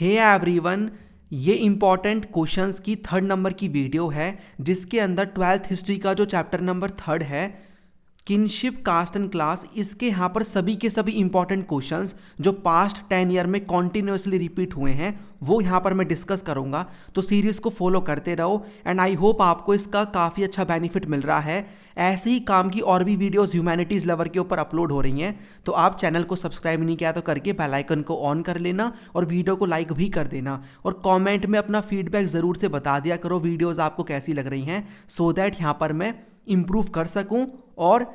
Hey everyone, ये important questions की third number की वीडियो है जिसके अंदर ट्वेल्थ हिस्ट्री का जो चैप्टर नंबर थर्ड है किनशिप कास्ट एंड क्लास, इसके यहाँ पर सभी के सभी इंपॉर्टेंट क्वेश्चंस जो पास्ट 10 ईयर में कॉन्टिन्यूसली रिपीट हुए हैं वो यहाँ पर मैं डिस्कस करूँगा। तो सीरीज़ को फॉलो करते रहो एंड आई होप आपको इसका काफ़ी अच्छा बेनिफिट मिल रहा है। ऐसे ही काम की और भी वीडियोस ह्यूमैनिटीज़ लवर के ऊपर अपलोड हो रही हैं, तो आप चैनल को सब्सक्राइब नहीं किया तो करके बेल आइकन को ऑन कर लेना और वीडियो को लाइक भी कर देना और कमेंट में अपना फीडबैक ज़रूर से बता दिया करो वीडियोस आपको कैसी लग रही हैं, सो दैट यहाँ पर मैं इम्प्रूव कर सकूं और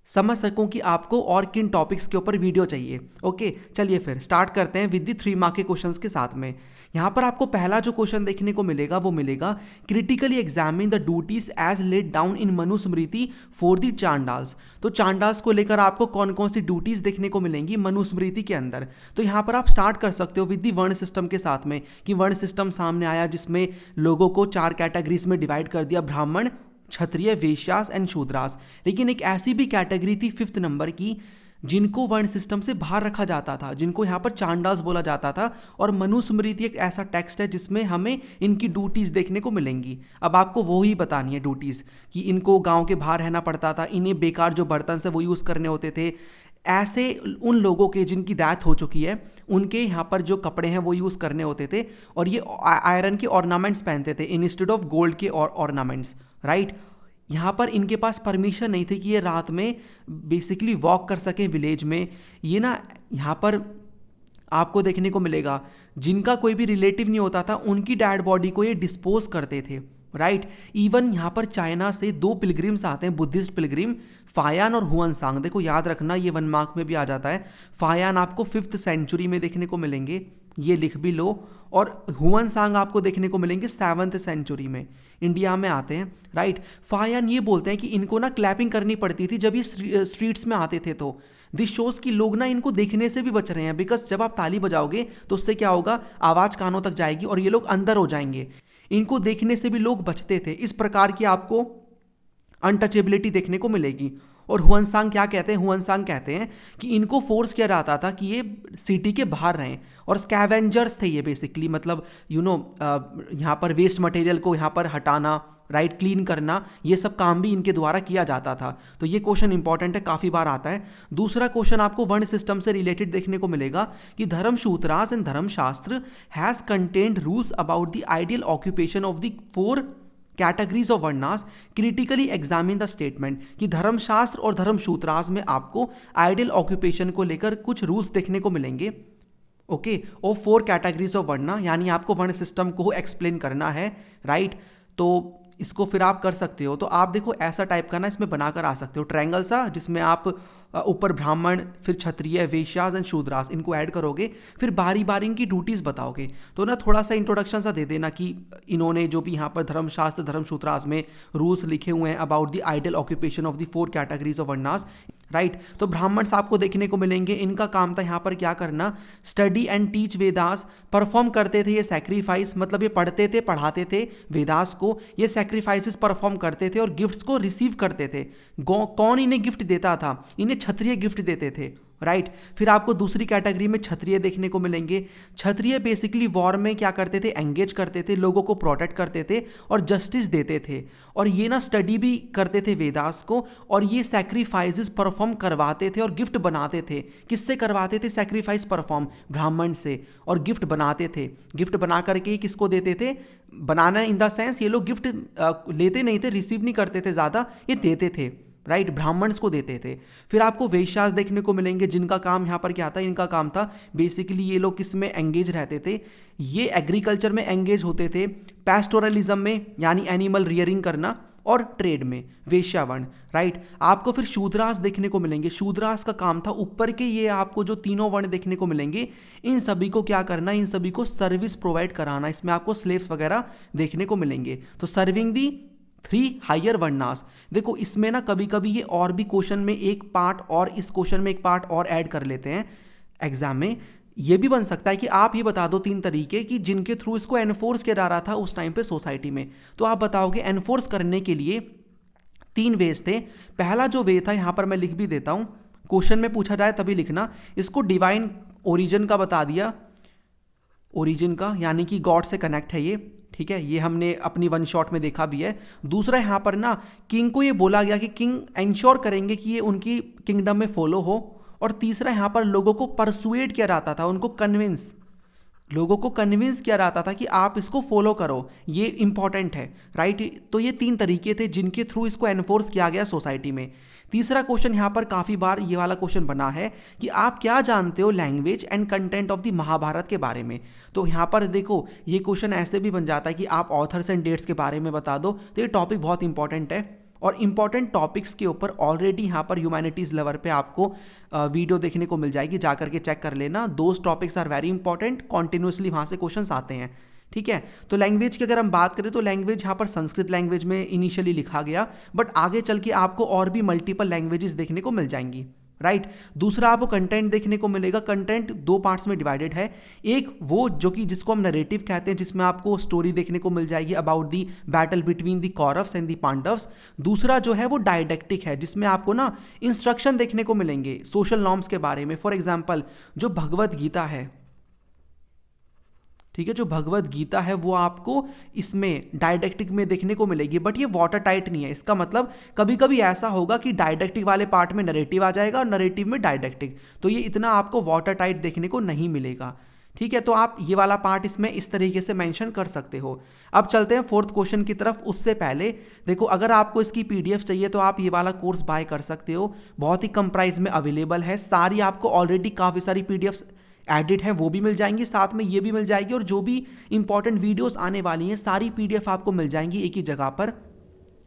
समझ सकूं कि आपको और किन टॉपिक्स के ऊपर वीडियो चाहिए। ओके, चलिए फिर स्टार्ट करते हैं विद दी 3 मार्क के क्वेश्चंस के साथ में। यहाँ पर आपको पहला जो क्वेश्चन देखने को मिलेगा वो मिलेगा critically examine the duties as laid down in Manusmriti for the Chandals. तो चांडाल्स को लेकर आपको कौन कौन सी ड्यूटीज देखने को मिलेंगी मनुस्मृति के अंदर। तो यहाँ पर आप स्टार्ट कर सकते हो विद दी वर्ण सिस्टम के साथ में कि वर्ण सिस्टम सामने आया जिसमें लोगों को 4 कैटेगरीज में डिवाइड कर दिया, ब्राह्मण, क्षत्रिय, वैश्यास एंड शूद्रास। लेकिन एक ऐसी भी कैटेगरी थी 5th नंबर की जिनको वर्ण सिस्टम से बाहर रखा जाता था, जिनको यहाँ पर चांडाल्स बोला जाता था। और मनुस्मृति एक ऐसा टेक्स्ट है जिसमें हमें इनकी ड्यूटीज देखने को मिलेंगी। अब आपको वो ही बतानी है ड्यूटीज कि इनको गांव के बाहर रहना पड़ता था, इन्हें बेकार जो बर्तन है वो यूज़ करने होते थे। ऐसे उन लोगों के जिनकी डेथ हो चुकी है उनके यहाँ पर जो कपड़े हैं वो यूज़ करने होते थे और ये आयरन के ऑर्नामेंट्स पहनते थे इंस्टेड ऑफ गोल्ड के ऑर्नामेंट्स, राइट। यहाँ पर इनके पास परमिशन नहीं थी कि ये रात में बेसिकली वॉक कर सके विलेज में। ये ना यहाँ पर आपको देखने को मिलेगा जिनका कोई भी रिलेटिव नहीं होता था उनकी डेड बॉडी को ये डिस्पोज करते थे, राइट। इवन यहाँ पर चाइना से 2 पिलग्रिम्स आते हैं, बुद्धिस्ट पिलग्रिम, फायान और हुआनसांग। देखो याद रखना ये 1 मार्क में भी आ जाता है। फायान आपको 5th सेंचुरी में देखने को मिलेंगे, ये लिख भी लो। और हुआनसांग आपको देखने को मिलेंगे 7th सेंचुरी में, इंडिया में आते हैं, राइट। फायान ये बोलते हैं कि इनको ना क्लैपिंग करनी पड़ती थी जब ये स्ट्रीट्स में आते थे। तो दिस शोज कि लोग ना इनको देखने से भी बच रहे हैं, बिकॉज जब आप ताली बजाओगे तो उससे क्या होगा, आवाज़ कानों तक जाएगी और ये लोग अंदर हो जाएंगे। इनको देखने से भी लोग बचते थे। इस प्रकार की आपको अनटचेबिलिटी देखने को मिलेगी। और हुआनसांग क्या कहते हैं, हुआनसांग कहते हैं कि इनको फोर्स किया जाता था कि ये सिटी के बाहर रहें और स्कैवेंजर्स थे ये बेसिकली, मतलब यहाँ पर वेस्ट मटेरियल को यहाँ पर हटाना, राइट, क्लीन करना, ये सब काम भी इनके द्वारा किया जाता था। तो ये क्वेश्चन इंपॉर्टेंट है, काफ़ी बार आता है। दूसरा क्वेश्चन आपको वर्ण सिस्टम से रिलेटेड देखने को मिलेगा कि धर्मसूत्रास एंड धर्मशास्त्र has contained rules about the ideal occupation of the 4 categories of varnas, critically examine the statement. कि धर्मशास्त्र और धर्मसूत्रास में आपको आइडियल ऑक्यूपेशन को लेकर कुछ रूल्स देखने को मिलेंगे, ओके। और 4 कैटेगरीज ऑफ वर्णा, यानी आपको वर्ण सिस्टम को एक्सप्लेन करना है, राइट। तो इसको फिर आप कर सकते हो। तो आप देखो ऐसा टाइप का ना इसमें बनाकर आ सकते हो ट्रायंगल सा, जिसमें आप ऊपर ब्राह्मण, फिर क्षत्रिय, वैश्यास एंड शूद्रास, इनको ऐड करोगे, फिर बारी बारी इनकी ड्यूटीज़ बताओगे। तो ना थोड़ा सा इंट्रोडक्शन सा दे देना कि इन्होंने जो भी यहाँ पर धर्मशास्त्र धर्मसूत्रास में रूल्स लिखे हुए हैं about the ideal occupation of the 4 categories of varnas, right. तो ब्राह्मण्स आपको देखने को मिलेंगे, इनका काम था यहाँ पर क्या करना, study and teach Vedas. Perform करते थे ये सैक्रिफाइस, मतलब ये पढ़ते थे पढ़ाते थे वेदास को, ये सैक्रिफाइसेस परफॉर्म करते थे और गिफ्ट्स को रिसीव करते थे। कौन इन्हें गिफ्ट देता था, इन्हें क्षत्रिय गिफ्ट देते थे, राइट। फिर आपको दूसरी कैटेगरी में क्षत्रिय देखने को मिलेंगे। क्षत्रिय बेसिकली वॉर में क्या करते थे, एंगेज करते थे, लोगों को प्रोटेक्ट करते थे और जस्टिस देते थे। और ये ना स्टडी भी करते थे वेदास को, और ये सैक्रिफाइसेस परफॉर्म करवाते थे और गिफ्ट बनाते थे। किससे करवाते थे सैक्रिफाइस परफॉर्म, ब्राह्मण से, और गिफ्ट बनाते थे। गिफ्ट बना करके किसको देते थे, बनाना इन द सेंस ये लोग गिफ्ट लेते नहीं थे, रिसीव नहीं करते थे ज़्यादा, ये देते थे, राइट, ब्राह्मण्स को देते थे। फिर आपको वैश्यास देखने को मिलेंगे जिनका काम यहाँ पर क्या था, इनका काम था बेसिकली ये लोग किस में एंगेज रहते थे, ये एग्रीकल्चर में एंगेज होते थे, पैस्टोरलिज्म में यानी एनिमल रियरिंग करना, और ट्रेड में, वेश्यावर्ण, राइट। आपको फिर शूद्रास देखने को मिलेंगे। शूद्रास का काम था ऊपर के ये आपको जो तीनों वर्ण देखने को मिलेंगे इन सभी को क्या करना, इन सभी को सर्विस प्रोवाइड कराना। इसमें आपको स्लेव्स वगैरह देखने को मिलेंगे। तो सर्विंग दी 3 हायर वर्णास। देखो इसमें ना कभी कभी ये और भी क्वेश्चन में एक पार्ट और इस क्वेश्चन में एक पार्ट और ऐड कर लेते हैं एग्जाम में। ये भी बन सकता है कि आप ये बता दो 3 तरीके कि जिनके थ्रू इसको एनफोर्स किया जा रहा था उस टाइम पे सोसाइटी में। तो आप बताओगे एनफोर्स करने के लिए 3 वेज थे। पहला जो वे था यहाँ पर मैं लिख भी देता हूँ, क्वेश्चन में पूछा जाए तभी लिखना, इसको डिवाइन ओरिजिन का बता दिया, ओरिजिन का, यानी कि गॉड से कनेक्ट है ये, ठीक है, ये हमने अपनी वन शॉट में देखा भी है। दूसरा यहाँ पर ना किंग को ये बोला गया कि किंग इंश्योर करेंगे कि ये उनकी किंगडम में फॉलो हो। और तीसरा यहाँ पर लोगों को परसुएड किया जाता था, उनको कन्विंस, लोगों को कन्विंस किया जाता था कि आप इसको फॉलो करो, ये इंपॉर्टेंट है, राइट। तो ये 3 तरीके थे जिनके थ्रू इसको एनफोर्स किया गया सोसाइटी में। तीसरा क्वेश्चन यहाँ पर काफ़ी बार ये वाला क्वेश्चन बना है कि आप क्या जानते हो language and content of the Mahabharata के बारे में। तो यहाँ पर देखो ये क्वेश्चन ऐसे भी बन जाता है कि आप ऑथर्स एंड डेट्स के बारे में बता दो, तो ये टॉपिक बहुत इंपॉर्टेंट है। और इंपॉर्टेंट टॉपिक्स के ऊपर ऑलरेडी यहाँ पर ह्यूमैनिटीज़ लेवल पे आपको वीडियो देखने को मिल जाएगी, जा करके चेक कर लेना। Those topics are very important, continuously वहाँ से क्वेश्चंस आते हैं, ठीक है। तो लैंग्वेज की अगर हम बात करें तो लैंग्वेज यहाँ पर संस्कृत लैंग्वेज में इनिशियली लिखा गया, बट आगे चल के आपको और भी मल्टीपल लैंग्वेजेस देखने को मिल जाएंगी, राइट। दूसरा आपको कंटेंट देखने को मिलेगा। कंटेंट 2 पार्ट्स में डिवाइडेड है। एक वो जो कि जिसको हम नरेटिव कहते हैं, जिसमें आपको स्टोरी देखने को मिल जाएगी about the battle between the Kauravs and the Pandavs. दूसरा जो है वो डायडेक्टिक है, जिसमें आपको ना इंस्ट्रक्शन देखने को मिलेंगे सोशल नॉर्म्स के बारे में। फॉर एग्जाम्पल जो भगवत गीता है, ठीक है, जो भगवत गीता है वो आपको इसमें डायडेक्टिक में देखने को मिलेगी, बट ये वाटर टाइट नहीं है। इसका मतलब कभी कभी ऐसा होगा कि डायडेक्टिक वाले पार्ट में नरेटिव आ जाएगा और नरेटिव में डायडेक्टिक, तो ये इतना आपको वाटर टाइट देखने को नहीं मिलेगा, ठीक है। तो आप ये वाला पार्ट इसमें इस तरीके से मेंशन कर सकते हो। अब चलते हैं 4th क्वेश्चन की तरफ। उससे पहले देखो, अगर आपको इसकी पीडीएफ चाहिए तो आप ये वाला कोर्स बाय कर सकते हो, बहुत ही कम प्राइस में अवेलेबल है। सारी आपको ऑलरेडी काफ़ी सारी पीडीएफ्स एडिट है वो भी मिल जाएंगी, साथ में ये भी मिल जाएगी, और जो भी इंपॉर्टेंट वीडियोस आने वाली हैं सारी पीडीएफ आपको मिल जाएंगी एक ही जगह पर।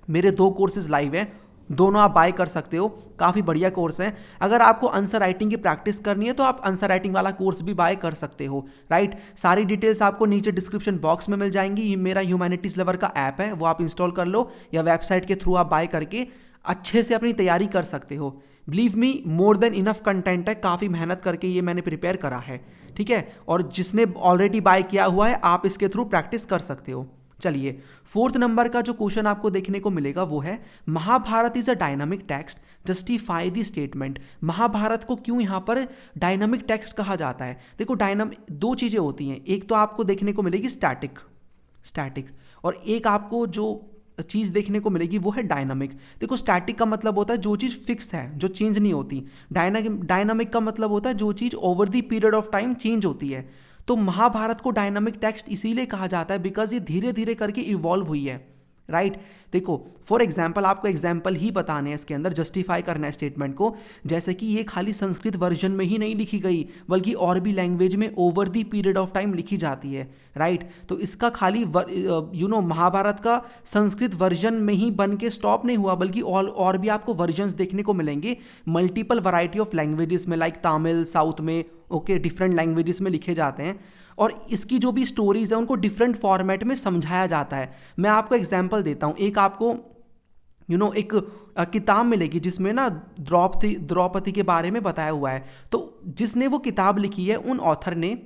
मेरे 2 कोर्सेज लाइव हैं, दोनों आप बाय कर सकते हो, काफ़ी बढ़िया कोर्स है। अगर आपको आंसर राइटिंग की प्रैक्टिस करनी है तो आप आंसर राइटिंग वाला कोर्स भी बाय कर सकते हो, राइट। सारी डिटेल्स आपको नीचे डिस्क्रिप्शन बॉक्स में मिल जाएंगी। ये मेरा ह्यूमैनिटीज़ लवर का ऐप है, वो आप इंस्टॉल कर लो, या वेबसाइट के थ्रू आप बाय करके अच्छे से अपनी तैयारी कर सकते हो। Believe me, more than enough content है, काफ़ी मेहनत करके ये मैंने प्रिपेयर करा है, ठीक है। और जिसने ऑलरेडी बाय किया हुआ है आप इसके थ्रू प्रैक्टिस कर सकते हो। चलिए 4th नंबर का जो क्वेश्चन आपको देखने को मिलेगा वो है, Mahabharata is a dynamic text, justify the statement. Mahabharata को क्यों यहाँ पर डायनामिक टेक्स्ट कहा जाता है। देखो डायनामिक 2 चीज़ें होती हैं, एक तो आपको देखने को मिलेगी स्टैटिक, और एक आपको जो चीज़ देखने को मिलेगी वो है डायनामिक। देखो स्टैटिक का मतलब होता है जो चीज़ फिक्स है, जो चेंज नहीं होती। डायनामिक का मतलब होता है जो चीज़ over the period of time change होती है। तो महाभारत को डायनामिक टेक्स्ट इसीलिए कहा जाता है बिकॉज ये धीरे धीरे करके इवॉल्व हुई है, राइट। देखो फॉर एग्जाम्पल, आपको एग्जाम्पल ही बताने हैं इसके अंदर, जस्टिफाई करना है स्टेटमेंट को। जैसे कि ये खाली संस्कृत वर्जन में ही नहीं लिखी गई, बल्कि और भी लैंग्वेज में over the period of time लिखी जाती है, राइट। तो इसका खाली महाभारत का संस्कृत वर्जन में ही बन के स्टॉप नहीं हुआ, बल्कि और भी आपको वर्जन्स देखने को मिलेंगे मल्टीपल वैरायटी ऑफ लैंग्वेजेस में, लाइक तमिल साउथ में, ओके, डिफरेंट लैंग्वेजेस में लिखे जाते हैं। और इसकी जो भी स्टोरीज है उनको डिफरेंट फॉर्मेट में समझाया जाता है। मैं आपको एग्जांपल देता हूँ। एक आपको एक किताब मिलेगी जिसमें ना द्रौपदी के बारे में बताया हुआ है। तो जिसने वो किताब लिखी है उन ऑथर ने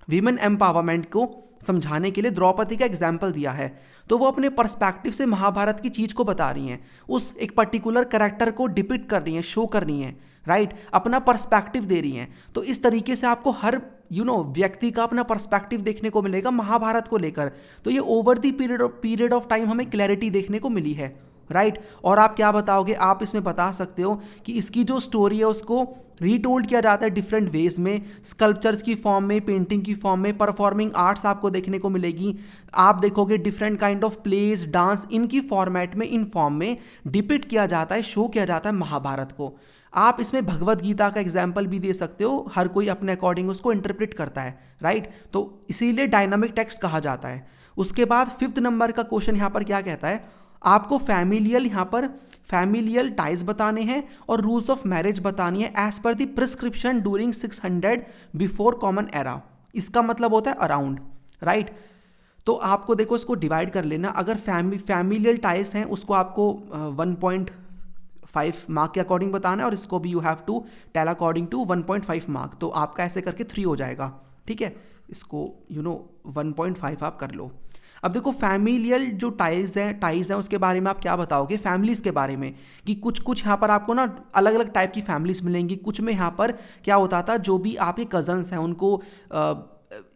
वीमेन एम्पावरमेंट को समझाने के लिए द्रौपदी का एग्जाम्पल दिया है। तो वो अपने पर्सपेक्टिव से महाभारत की चीज़ को बता रही हैं, उस एक पर्टिकुलर कैरेक्टर को डिपिक्ट कर रही हैं, शो कर रही हैं, राइट, अपना पर्सपेक्टिव दे रही हैं। तो इस तरीके से आपको हर व्यक्ति का अपना पर्सपेक्टिव देखने को मिलेगा महाभारत को लेकर। तो ये over the period of time हमें क्लैरिटी देखने को मिली है, राइट। और आप क्या बताओगे, आप इसमें बता सकते हो कि इसकी जो स्टोरी है उसको रीटोल्ड किया जाता है डिफरेंट वेज में, स्कल्पचर्स की फॉर्म में, पेंटिंग की फॉर्म में, परफॉर्मिंग आर्ट्स आपको देखने को मिलेगी। आप देखोगे different kind of plays, dance, इनकी फॉर्मेट में, इन फॉर्म में डिपिक्ट किया जाता है, शो किया जाता है महाभारत को। आप इसमें भगवत गीता का एग्जाम्पल भी दे सकते हो, हर कोई अपने अकॉर्डिंग उसको इंटरप्रेट करता है, राइट। तो इसीलिए डायनामिक टेक्स्ट कहा जाता है। उसके बाद 5th नंबर का क्वेश्चन यहाँ पर क्या कहता है, आपको फैमिलियल टाइज बताने हैं और रूल्स ऑफ मैरिज बतानी है एज पर the prescription during 600 before common era. इसका मतलब होता है अराउंड, राइट। तो आपको देखो इसको डिवाइड कर लेना। अगर फैमिलियल टाइज हैं उसको आपको 1.5 मार्क के अकॉर्डिंग बताना है, और इसको भी you have to tell according to 1.5 mark. तो आपका ऐसे करके 3 हो जाएगा, ठीक है। इसको 1.5 आप कर लो। अब देखो फैमिलियल जो टाइज हैं उसके बारे में आप क्या बताओगे, फैमिलीज़ के बारे में, कि कुछ यहाँ पर आपको ना अलग अलग टाइप की फैमिलीज मिलेंगी। कुछ में यहाँ पर क्या होता था, जो भी आपके कजन्स हैं उनको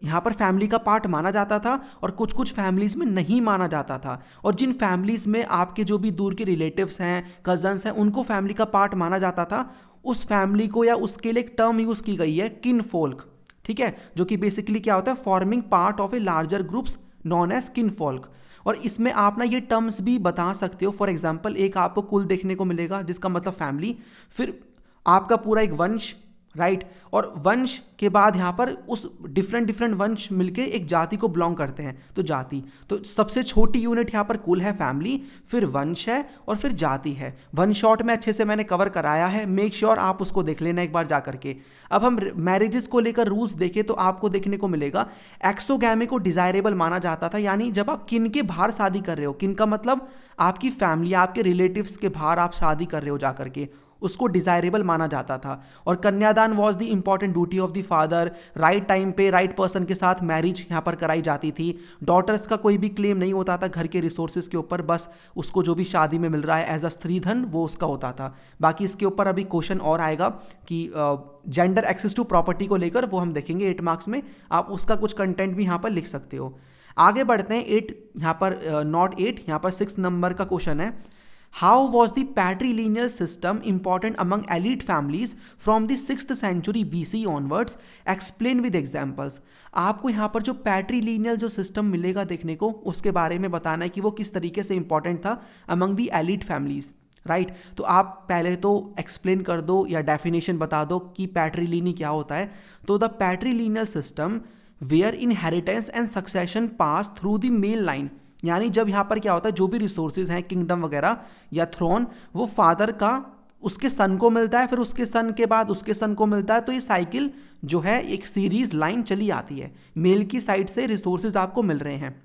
यहाँ पर फैमिली का पार्ट माना जाता था और कुछ कुछ फैमिलीज में नहीं माना जाता था। और जिन फैमिलीज में आपके जो भी दूर के रिलेटिव्स हैं, कजन्स हैं, उनको फैमिली का पार्ट माना जाता था, उस फैमिली को या उसके लिए एक टर्म यूज की गई है किन फोल्क, ठीक है, जो कि बेसिकली क्या होता है, forming part of a larger groups known as kin folk. और इसमें आप ना ये टर्म्स भी बता सकते हो। फॉर एग्जाम्पल एक आपको कुल देखने को मिलेगा जिसका मतलब फैमिली, फिर आपका पूरा एक वंश, राइट, और वंश के बाद यहाँ पर उस डिफरेंट वंश मिलके एक जाति को बिलोंग करते हैं, तो जाति। तो सबसे छोटी यूनिट यहाँ पर कुल है फैमिली, फिर वंश है और फिर जाति है। वन शॉट में अच्छे से मैंने कवर कराया है, मेक श्योर आप उसको देख लेना एक बार जा करके। अब हम मैरिजेस को लेकर रूल्स देखें तो आपको देखने को मिलेगा एक्सोगैमी को डिजायरेबल माना जाता था, यानी जब आप किन के बाहर शादी कर रहे हो, किन का मतलब आपकी फैमिली, आपके रिलेटिव्स के बाहर आप शादी कर रहे हो जा करके, उसको डिजायरेबल माना जाता था। और कन्यादान was the important duty of the father, right time पे राइट पर्सन के साथ मैरिज यहाँ पर कराई जाती थी। डॉटर्स का कोई भी क्लेम नहीं होता था घर के रिसोर्सेज के ऊपर, बस उसको जो भी शादी में मिल रहा है एज अ स्त्री धन वो उसका होता था। बाकी इसके ऊपर अभी क्वेश्चन और आएगा कि जेंडर एक्सेस टू प्रॉपर्टी को लेकर, वो हम देखेंगे 8 मार्क्स में, आप उसका कुछ कंटेंट भी यहाँ पर लिख सकते हो। आगे बढ़ते हैं 8, यहाँ पर नॉट 8, यहाँ पर 6 नंबर का क्वेश्चन है, How was the patrilineal system important among elite families from the 6th century BC onwards? Explain with examples. आपको यहाँ पर जो पैट्रीलिनियल जो सिस्टम मिलेगा देखने को, उसके बारे में बताना है कि वो किस तरीके से इंपॉर्टेंट था among the elite families, right. तो आप पहले तो एक्सप्लेन कर दो या डेफिनेशन बता दो कि पैट्रीलिनी क्या होता है। तो the patrilineal system where inheritance and succession pass through the male line, यानी जब यहाँ पर क्या होता है, जो भी रिसोर्सेज हैं, किंगडम वगैरह या थ्रोन, वो फादर का उसके सन को मिलता है, फिर उसके सन के बाद उसके सन को मिलता है। तो ये साइकिल जो है एक सीरीज लाइन चली आती है, मेल की साइड से रिसोर्सेज आपको मिल रहे हैं,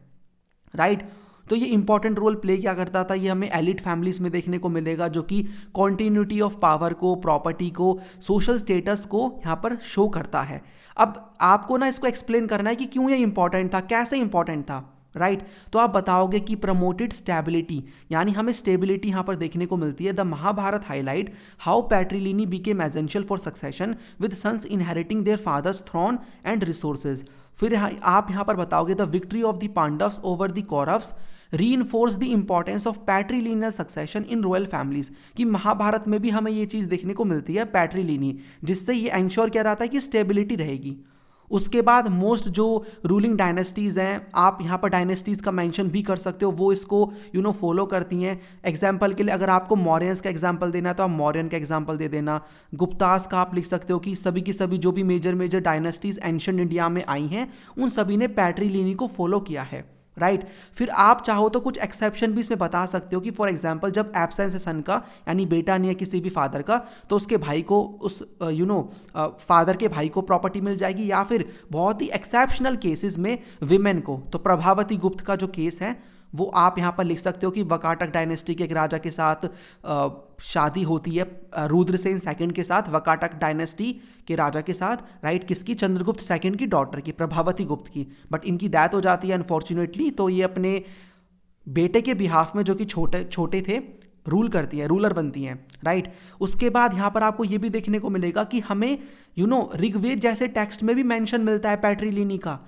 राइट। तो ये इंपॉर्टेंट रोल प्ले क्या करता था, ये हमें एलिट फैमिलीज में देखने को मिलेगा, जो कि कॉन्टिन्यूटी ऑफ पावर को, प्रॉपर्टी को, सोशल स्टेटस को यहाँ पर शो करता है। अब आपको ना इसको एक्सप्लेन करना है कि क्यों ये इंपॉर्टेंट था, कैसे इंपॉर्टेंट था, राइट। तो आप बताओगे कि प्रमोटेड स्टेबिलिटी, यानी हमें स्टेबिलिटी यहाँ पर देखने को मिलती है। The Mahabharata highlight how patriliny became essential for succession with sons inheriting their fathers throne and resources. फिर आप यहाँ पर बताओगे the victory of the Pandavs over the Kauravs reinforce the importance of patrilineal succession in royal families, कि महाभारत में भी हमें ये चीज़ देखने को मिलती है पैट्रीलिनी, जिससे ये एंश्योर किया जाता है कि स्टेबिलिटी रहेगी। उसके बाद मोस्ट जो रूलिंग डायनेस्टीज़ हैं, आप यहाँ पर डायनेस्टीज़ का मेंशन भी कर सकते हो, वो इसको फॉलो करती हैं। एग्जाम्पल के लिए अगर आपको मौर्यंस का एग्जाम्पल देना है तो आप मौर्यन का एग्जाम्पल दे देना। गुप्तास का आप लिख सकते हो कि सभी की सभी जो भी मेजर डायनेस्टीज़ एंशिएंट इंडिया में आई हैं, उन सभी ने पैट्रीलिनी को फॉलो किया है, राइट। फिर आप चाहो तो कुछ एक्सेप्शन भी इसमें बता सकते हो कि फॉर एग्जांपल जब एब्सेंस है सन का, यानी बेटा नहीं है किसी भी फादर का, तो उसके भाई को उस फादर के भाई को प्रॉपर्टी मिल जाएगी, या फिर बहुत ही एक्सेप्शनल केसेस में विमेन को। तो प्रभावती गुप्त का जो केस है वो आप यहाँ पर लिख सकते हो कि वकाटक डायनेस्टी के एक राजा के साथ शादी होती है, रुद्रसेन सेकंड के साथ, वकाटक डायनेस्टी के राजा के साथ, राइट, किसकी, चंद्रगुप्त सेकंड की डॉटर की, प्रभावती गुप्त की। बट इनकी डेथ हो जाती है अनफॉर्चुनेटली, तो ये अपने बेटे के बिहाफ में, जो कि छोटे थे, रूल करती है, रूलर बनती हैं, राइट। उसके बाद यहाँ पर आपको ये भी देखने को मिलेगा कि हमें ऋग्वेद जैसे टेक्स्ट में भी मेंशन मिलता है पैट्रीलिनी का।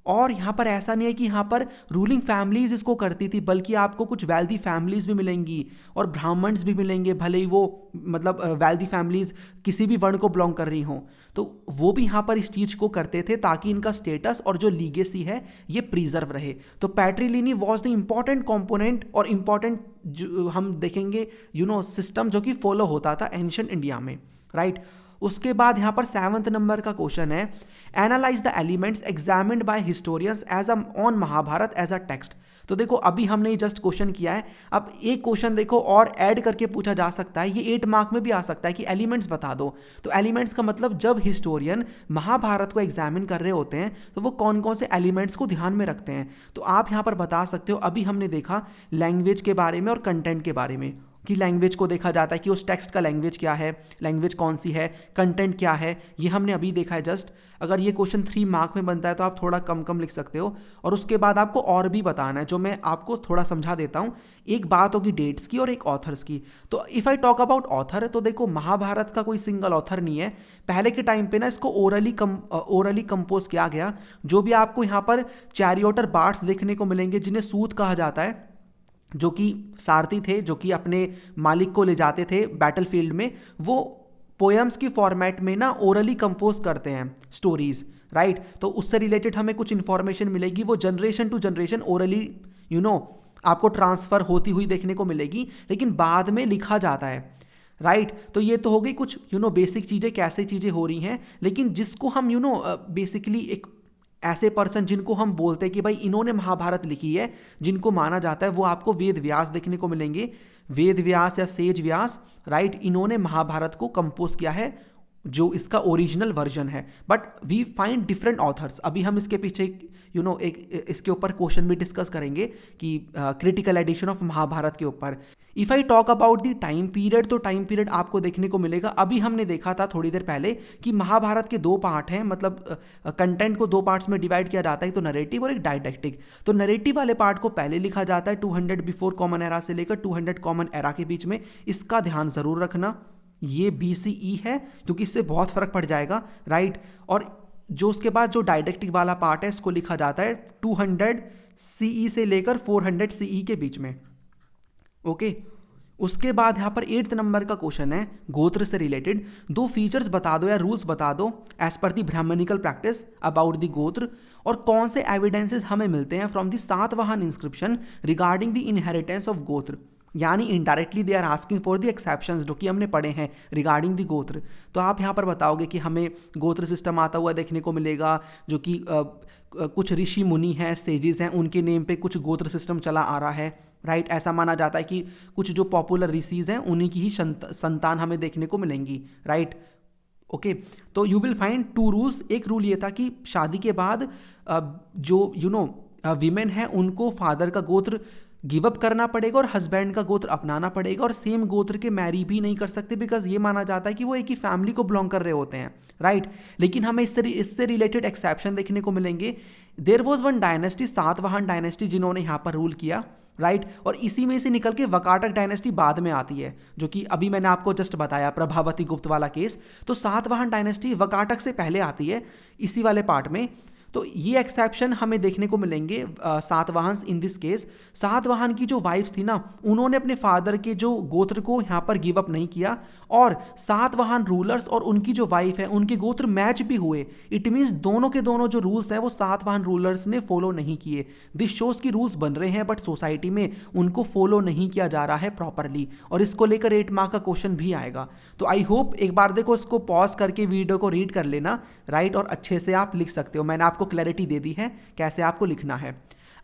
और यहाँ पर ऐसा नहीं है कि यहाँ पर रूलिंग फैमिलीज इसको करती थी, बल्कि आपको कुछ वेल्दी फैमिलीज भी मिलेंगी और ब्राह्मण्स भी मिलेंगे, भले ही वो मतलब वेल्दी फैमिलीज किसी भी वर्ण को बिलोंग कर रही हों, तो वो भी यहाँ पर इस चीज़ को करते थे ताकि इनका स्टेटस और जो लीगेसी है ये प्रिजर्व रहे। तो पैट्रीलिनी वॉज द इम्पॉर्टेंट कॉम्पोनेंट और इम्पॉर्टेंट जो हम देखेंगे सिस्टम जो कि फॉलो होता था एंशिएंट इंडिया में, राइट। उसके बाद यहाँ पर 7th नंबर का क्वेश्चन है, analyse the elements examined by historians as on Mahabharata as a text. तो देखो अभी हमने ये जस्ट क्वेश्चन किया है, अब एक क्वेश्चन देखो और ऐड करके पूछा जा सकता है, ये 8 मार्क में भी आ सकता है कि एलिमेंट्स बता दो। तो एलिमेंट्स का मतलब जब हिस्टोरियन महाभारत को एग्जामिन कर रहे होते हैं तो वो कौन कौन से एलिमेंट्स को ध्यान में रखते हैं। तो आप यहाँ पर बता सकते हो, अभी हमने देखा लैंग्वेज के बारे में और कंटेंट के बारे में, कि लैंग्वेज को देखा जाता है कि उस टेक्स्ट का लैंग्वेज क्या है, लैंग्वेज कौन सी है, कंटेंट क्या है, ये हमने अभी देखा है जस्ट। अगर ये क्वेश्चन 3 मार्क में बनता है तो आप थोड़ा कम कम लिख सकते हो, और उसके बाद आपको और भी बताना है जो मैं आपको थोड़ा समझा देता हूँ। एक बात होगी डेट्स की और एक ऑथर्स की। तो if I talk about author, तो देखो महाभारत का कोई सिंगल ऑथर नहीं है। पहले के टाइम पे ना इसको ओरली कंपोज किया गया। जो भी आपको यहाँ पर चैरियोटर बार्ड्स देखने को मिलेंगे जिन्हें सूत कहा जाता है, जो कि सारथी थे, जो कि अपने मालिक को ले जाते थे बैटलफील्ड में, वो पोएम्स की फॉर्मेट में ना ओरली कंपोज करते हैं स्टोरीज, राइट। तो उससे रिलेटेड हमें कुछ इंफॉर्मेशन मिलेगी, वो जनरेशन टू जनरेशन ओरली आपको ट्रांसफर होती हुई देखने को मिलेगी, लेकिन बाद में लिखा जाता है, राइट। तो ये तो हो गई कुछ बेसिक चीज़ें, कैसे चीज़ें हो रही हैं। लेकिन जिसको हम बेसिकली एक ऐसे पर्सन जिनको हम बोलते हैं कि भाई इन्होंने महाभारत लिखी है, जिनको माना जाता है, वो आपको वेद व्यास देखने को मिलेंगे। वेद व्यास या सेज व्यास, राइट, इन्होंने महाभारत को कंपोज किया है, जो इसका ओरिजिनल वर्जन है। But we find different authors. अभी हम इसके पीछे एक इसके ऊपर क्वेश्चन भी डिस्कस करेंगे कि क्रिटिकल एडिशन ऑफ महाभारत के ऊपर। If I talk about the time period, तो टाइम पीरियड आपको देखने को मिलेगा, अभी हमने देखा था थोड़ी देर पहले कि महाभारत के 2 पार्ट हैं, मतलब कंटेंट को 2 पार्ट्स में डिवाइड किया जाता है, एक तो नरेटिव और एक डायडेक्टिक। तो नरेटिव वाले पार्ट को पहले लिखा जाता है 200 बिफोर कॉमन एरा से लेकर 200 कॉमन एरा के बीच में। इसका ध्यान ज़रूर रखना, ये BCE है, क्योंकि इससे बहुत फर्क पड़ जाएगा, राइट। और जो उसके बाद जो डायडेक्टिक वाला पार्ट है, इसको लिखा जाता है 200 CE से लेकर 400 CE के बीच में, ओके। उसके बाद यहाँ पर 8th नंबर का क्वेश्चन है गोत्र से रिलेटेड। 2 फीचर्स बता दो या रूल्स बता दो एज पर the brahmanical practice about the gotra, और कौन से एविडेंसेस हमें मिलते हैं from the Satavahana inscription regarding the inheritance of gotra. यानी indirectly they are asking for the exceptions, जो कि हमने पढ़े हैं रिगार्डिंग द गोत्र। तो आप यहाँ पर बताओगे कि हमें गोत्र सिस्टम आता हुआ देखने को मिलेगा, जो कि कुछ ऋषि मुनि हैं, सेजेस हैं, उनके नेम पे कुछ गोत्र सिस्टम चला आ रहा है, राइट। ऐसा माना जाता है कि कुछ जो पॉपुलर ऋषिज हैं उन्हीं की ही संतान हमें देखने को मिलेंगी, राइट, ओके। तो यू विल फाइंड 2 रूल्स। एक रूल ये था कि शादी के बाद जो वीमेन है उनको फादर का गोत्र गिव अप करना पड़ेगा और हस्बैंड का गोत्र अपनाना पड़ेगा, और सेम गोत्र के मैरी भी नहीं कर सकते, बिकॉज ये माना जाता है कि वो एक ही फैमिली को बिलोंग कर रहे होते हैं, राइट। लेकिन हमें इससे रिलेटेड एक्सेप्शन देखने को मिलेंगे। There was one dynasty, Satavahana dynasty, जिन्होंने यहाँ पर रूल किया, राइट। और इसी में से निकल के वकाटक डायनेस्टी बाद में आती है, जो कि अभी मैंने आपको जस्ट बताया प्रभावती गुप्त वाला केस। तो सातवाहन डायनेस्टी वकाटक से पहले आती है इसी वाले पार्ट में। तो ये एक्सेप्शन हमें देखने को मिलेंगे Satavahana. In this case Satavahana की जो वाइफ्स थी ना, उन्होंने अपने फादर के जो गोत्र को यहाँ पर गिव अप नहीं किया, और सातवाहन रूलर्स और उनकी जो वाइफ है उनके गोत्र मैच भी हुए। इट मीन्स दोनों के दोनों जो रूल्स हैं वो सातवाहन रूलर्स ने फॉलो नहीं किए। दिस शोज की रूल्स बन रहे हैं बट सोसाइटी में उनको फॉलो नहीं किया जा रहा है प्रॉपरली, और इसको लेकर 8 मार्क का क्वेश्चन भी आएगा। तो आई होप एक बार देखो, इसको पॉज करके वीडियो को रीड कर लेना, राइट, और अच्छे से आप लिख सकते हो। मैंने आपको क्लैरिटी दे दी है कैसे आपको लिखना है।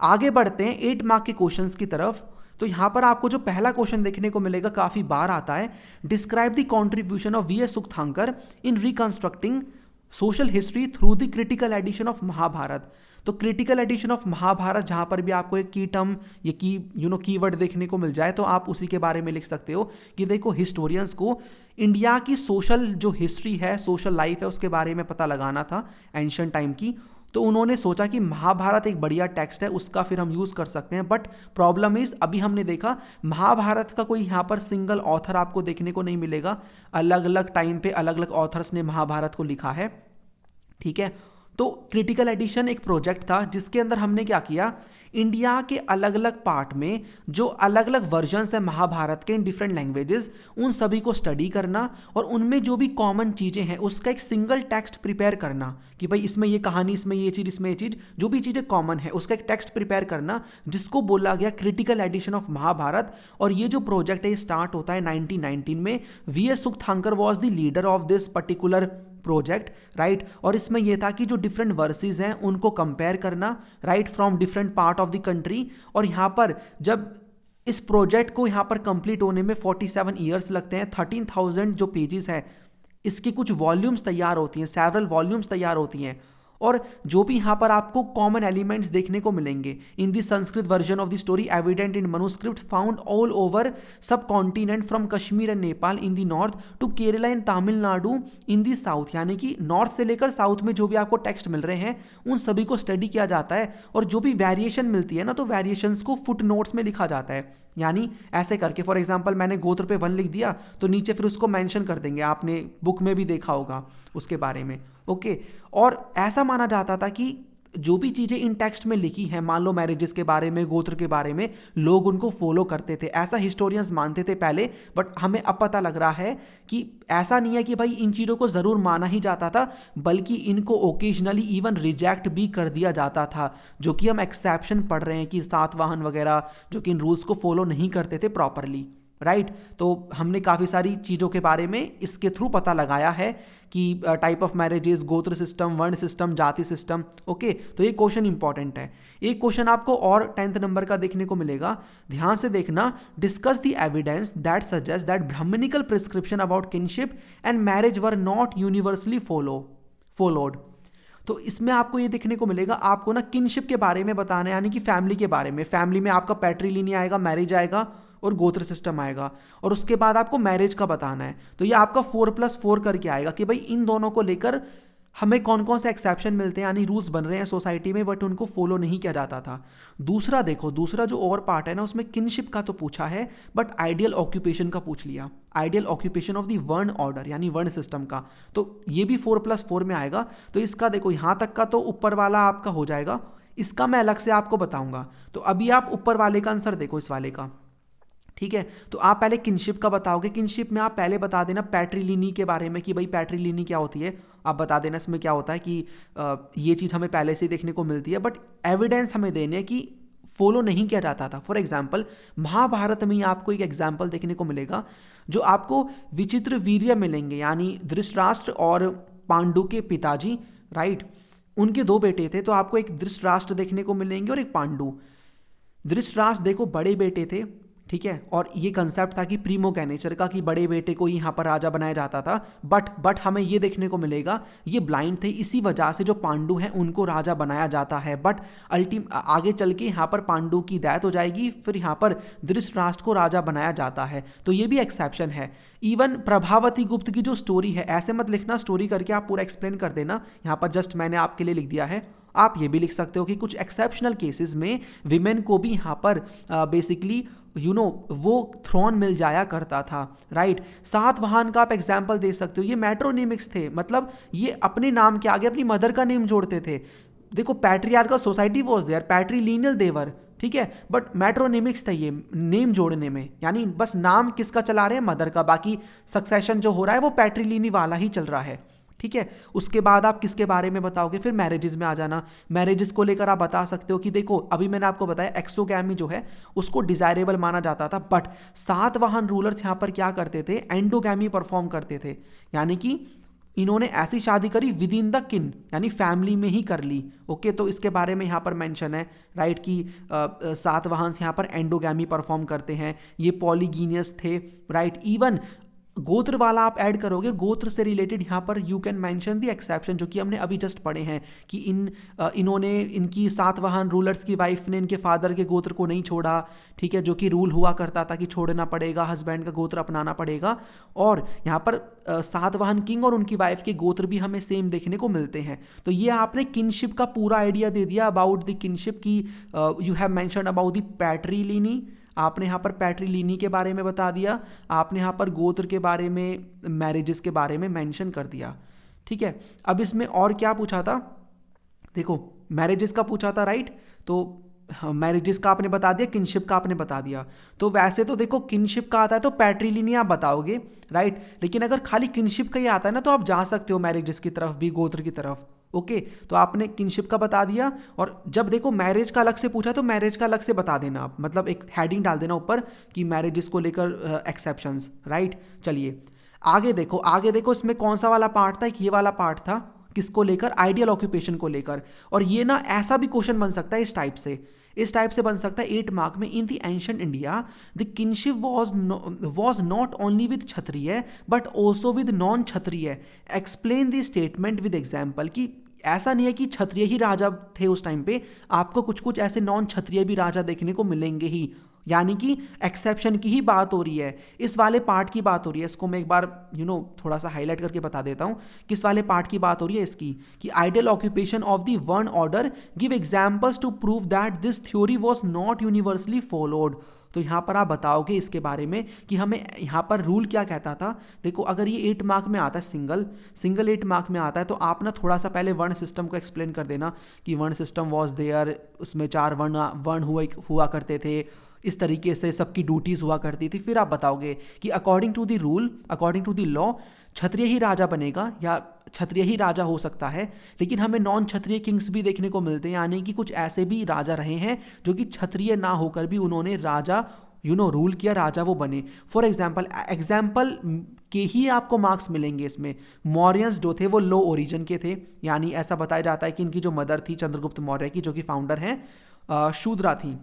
आगे बढ़ते हैं 8 मार्क के क्वेश्चंस की तरफ। तो यहां पर आपको जो पहला क्वेश्चन देखने को मिलेगा, काफी बार आता है, describe the contribution of VS Sukthankar in reconstructing social history through the critical edition of Mahabharata. तो क्रिटिकल एडिशन ऑफ महाभारत, जहां पर भी आपको एक की टर्म या कीवर्ड देखने को मिल जाए तो आप उसी के बारे में लिख सकते हो कि देखो हिस्टोरियंस को इंडिया की सोशल जो हिस्ट्री है, सोशल लाइफ है, उसके बारे में पता लगाना था एंशिएंट टाइम की। तो उन्होंने सोचा कि महाभारत एक बढ़िया टेक्स्ट है, उसका फिर हम यूज़ कर सकते हैं। बट प्रॉब्लम इज, अभी हमने देखा महाभारत का कोई यहाँ पर सिंगल ऑथर आपको देखने को नहीं मिलेगा। अलग अलग टाइम पे अलग अलग ऑथर्स ने महाभारत को लिखा है, ठीक है। तो क्रिटिकल एडिशन एक प्रोजेक्ट था जिसके अंदर हमने क्या किया, इंडिया के अलग अलग पार्ट में जो अलग अलग वर्जन्स हैं महाभारत के इन डिफरेंट लैंग्वेजेस, उन सभी को स्टडी करना और उनमें जो भी कॉमन चीज़ें हैं उसका एक सिंगल टेक्स्ट प्रिपेयर करना कि भाई इसमें ये कहानी, इसमें ये चीज़, इसमें ये चीज़, जो भी चीज़ें कॉमन है उसका एक टेक्स्ट प्रिपेयर करना, जिसको बोला गया क्रिटिकल एडिशन ऑफ महाभारत। और ये जो प्रोजेक्ट है ये स्टार्ट होता है 1919 में। VS Sukthankar was the leader of this particular project, right. और इसमें यह था कि जो डिफरेंट वर्सेस हैं उनको कंपेयर करना, right, from different part of the country. और यहां पर जब इस प्रोजेक्ट को यहां पर कंप्लीट होने में 47 ईयर्स लगते हैं, 13,000 जो पेजेस हैं इसकी कुछ वॉल्यूम्स तैयार होती हैं, सेवरल वॉल्यूम्स तैयार होती हैं। और जो भी यहाँ पर आपको कॉमन एलिमेंट्स देखने को मिलेंगे in the Sanskrit version of the story evident in manuscript found all over subcontinent from Kashmir and Nepal in the north to Kerala and Tamil Nadu in the south, यानी कि नॉर्थ से लेकर साउथ में जो भी आपको टेक्स्ट मिल रहे हैं उन सभी को स्टडी किया जाता है, और जो भी वेरिएशन मिलती है ना तो वेरिएशंस को फुट नोट्स में लिखा जाता है, यानी ऐसे करके फॉर एग्जांपल मैंने गोत्र पे 1 लिख दिया तो नीचे फिर उसको मेंशन कर देंगे, आपने बुक में भी देखा होगा उसके बारे में। ओके, और ऐसा माना जाता था कि जो भी चीज़ें इन टेक्स्ट में लिखी हैं, मान लो मैरिजेस के बारे में, गोत्र के बारे में, लोग उनको फॉलो करते थे, ऐसा हिस्टोरियंस मानते थे पहले। बट हमें अब पता लग रहा है कि ऐसा नहीं है कि भाई इन चीज़ों को ज़रूर माना ही जाता था, बल्कि इनको ओकेजनली इवन रिजेक्ट भी कर दिया जाता था, जो कि हम एक्सेप्शन पढ़ रहे हैं कि सातवाहन वगैरह जो कि इन रूल्स को फॉलो नहीं करते थे प्रॉपरली, राइट। तो हमने काफ़ी सारी चीज़ों के बारे में इसके थ्रू पता लगाया है कि टाइप ऑफ मैरिजेस, गोत्र सिस्टम, वर्ण सिस्टम, जाति सिस्टम। ओके, तो ये क्वेश्चन इंपॉर्टेंट है। एक क्वेश्चन आपको और 10th नंबर का देखने को मिलेगा, ध्यान से देखना। Discuss the evidence that suggest that brahmanical prescription about kinship and marriage were not universally followed. तो इसमें आपको ये देखने को मिलेगा, आपको ना किनशिप के बारे में बताना है, यानी कि फैमिली के बारे में। फैमिली में आपका पैट्रीलिनी आएगा, मैरिज आएगा और गोत्र सिस्टम आएगा, और उसके बाद आपको मैरिज का बताना है। तो ये आपका 4+4 करके आएगा कि भाई इन दोनों को लेकर हमें कौन कौन से एक्सेप्शन मिलते हैं, यानी रूल्स बन रहे हैं सोसाइटी में बट उनको फॉलो नहीं किया जाता था। दूसरा देखो, दूसरा जो और पार्ट है ना उसमें किनशिप का तो पूछा है बट आइडियल ऑक्यूपेशन का पूछ लिया, आइडियल ऑक्यूपेशन ऑफ द वर्ण ऑर्डर यानी वर्ण सिस्टम का। तो ये भी 4+4 में आएगा। तो इसका देखो यहाँ तक का तो ऊपर वाला आपका हो जाएगा, इसका मैं अलग से आपको बताऊंगा। तो अभी आप ऊपर वाले का आंसर देखो, इस वाले का, ठीक है। तो आप पहले किनशिप का बताओगे, किनशिप में आप पहले बता देना पैट्रीलिनी के बारे में कि भाई पैट्रीलिनी क्या होती है, आप बता देना इसमें क्या होता है कि ये चीज़ हमें पहले से ही देखने को मिलती है बट एविडेंस हमें देने हैं कि फॉलो नहीं किया जाता था। फॉर एग्जाम्पल महाभारत में आपको एक एग्जाम्पल देखने को मिलेगा, जो आपको विचित्र वीर्य मिलेंगे, यानी धृतराष्ट्र और पांडु के पिताजी, राइट, उनके 2 बेटे थे। तो आपको एक धृतराष्ट्र देखने को मिलेंगे और एक पांडु। धृतराष्ट्र देखो बड़े बेटे थे, ठीक है, और ये कंसेप्ट था कि प्रीमोगेनेचर का, कि बड़े बेटे को ही यहाँ पर राजा बनाया जाता था। बट हमें ये देखने को मिलेगा ये ब्लाइंड थे, इसी वजह से जो पांडु हैं उनको राजा बनाया जाता है। बट आगे चल के यहाँ पर पांडु की डेथ हो जाएगी, फिर यहाँ पर धृतराष्ट्र को राजा बनाया जाता है। तो ये भी एक्सेप्शन है। इवन प्रभावती गुप्त की जो स्टोरी है, ऐसे मत लिखना स्टोरी करके, आप पूरा एक्सप्लेन कर देना, यहाँ पर जस्ट मैंने आपके लिए लिख दिया है। आप ये भी लिख सकते हो कि कुछ एक्सेप्शनल केसेस में विमेन को भी यहाँ पर बेसिकली वो थ्रोन मिल जाया करता था, राइट। सातवाहन का आप एग्जाम्पल दे सकते हो, ये मेट्रोनिमिक्स थे, मतलब ये अपने नाम के आगे अपनी मदर का नेम जोड़ते थे। देखो पैट्रियार्कल सोसाइटी वाज देयर, पैट्रीलिनियल देवर, ठीक है, बट मेट्रोनिमिक्स था ये नेम जोड़ने में, यानी बस नाम किसका चला रहे हैं, मदर का, बाकी सक्सेशन जो हो रहा है वो पैट्रीलिनी वाला ही चल रहा है, ठीक है। उसके बाद आप किसके बारे में बताओगे, फिर मैरिजेस में आ जाना। मैरिजेस को लेकर आप बता सकते हो कि देखो अभी मैंने आपको बताया एक्सोगैमी जो है उसको डिजायरेबल माना जाता था, बट सातवाहन रूलर्स यहाँ पर क्या करते थे, एंडोगैमी परफॉर्म करते थे, यानी कि इन्होंने ऐसी शादी करी विद इन द किन, यानी फैमिली में ही कर ली। ओके, तो इसके बारे में यहाँ पर मेंशन है, राइट, कि सातवाहन यहाँ पर एंडोगैमी परफॉर्म करते हैं, ये पॉलीगीनियस थे, राइट। इवन गोत्र वाला आप ऐड करोगे, गोत्र से रिलेटेड यहाँ पर you can mention the exception, जो कि हमने अभी जस्ट पढ़े हैं कि इन्होंने इनकी सातवाहन रूलर्स की वाइफ ने इनके फादर के गोत्र को नहीं छोड़ा, ठीक है, जो कि रूल हुआ करता था कि छोड़ना पड़ेगा, हस्बैंड का गोत्र अपनाना पड़ेगा। और यहाँ पर सातवाहन किंग और उनकी वाइफ के गोत्र भी हमें सेम देखने को मिलते हैं। तो ये आपने किनशिप का पूरा आइडिया दे दिया अबाउट द किनशिप की, you have mention about the patriliny, आपने यहाँ पर पैट्रीलिनी के बारे में बता दिया, आपने यहाँ पर गोत्र के बारे में, मैरिजेस के बारे में मेंशन कर दिया, ठीक है। अब इसमें और क्या पूछा था, देखो मैरिजेस का पूछा था, राइट, तो मैरिजेस का आपने बता दिया, किनशिप का आपने बता दिया। तो वैसे तो देखो किनशिप का आता है तो पैट्रीलिनी आप बताओगे, राइट, लेकिन अगर खाली किनशिप का ही आता है ना तो आप जा सकते हो मैरिजेस की तरफ भी, गोत्र की तरफ। ओके, तो आपने किनशिप का बता दिया, और जब देखो मैरिज का अलग से पूछा तो मैरिज का अलग से बता देना आप, मतलब एक हेडिंग डाल देना ऊपर कि मैरिजेस को लेकर एक्सेप्शंस, राइट। चलिए आगे देखो, आगे देखो इसमें कौन सा वाला पार्ट था, एक ये वाला पार्ट था, किसको लेकर, आइडियल ऑक्यूपेशन को लेकर। और ये ना ऐसा भी क्वेश्चन बन सकता है इस टाइप से बन सकता है 8 मार्क में। इन the ancient India the kinship was not only with Kshatriya but also with non Kshatriya, explain the statement with example, कि ऐसा नहीं है कि क्षत्रिय ही राजा थे उस टाइम पे, आपको कुछ कुछ ऐसे नॉन क्षत्रिय भी राजा देखने को मिलेंगे ही, यानी कि एक्सेप्शन की ही बात हो रही है, इस वाले पार्ट की बात हो रही है। इसको मैं एक बार थोड़ा सा हाईलाइट करके बता देता हूं, किस वाले पार्ट की बात हो रही है इसकी, कि ideal occupation of the one order give examples to prove that this theory was not universally followed. तो यहाँ पर आप बताओगे इसके बारे में कि हमें यहाँ पर रूल क्या कहता था। देखो अगर ये 8 मार्क में आता है, सिंगल 8 मार्क में आता है, तो आप ना थोड़ा सा पहले वर्ण सिस्टम को एक्सप्लेन कर देना कि वर्ण सिस्टम वॉज देयर, उसमें 4 वर्ण हुआ करते थे, इस तरीके से सबकी ड्यूटीज हुआ करती थी। फिर आप बताओगे कि according to the rule, according to the law, Kshatriya ही राजा बनेगा या क्षत्रिय ही राजा हो सकता है, लेकिन हमें नॉन क्षत्रिय किंग्स भी देखने को मिलते हैं, यानी कि कुछ ऐसे भी राजा रहे हैं जो कि क्षत्रिय ना होकर भी उन्होंने राजा रूल किया, राजा वो बने। फॉर एग्जाम्पल के ही आपको मार्क्स मिलेंगे इसमें। मौर्यंस जो थे वो लो ओरिजिन के थे, यानी ऐसा बताया जाता है कि इनकी जो मदर थी चंद्रगुप्त मौर्य की, जो कि फाउंडर हैं, शूद्रा थी।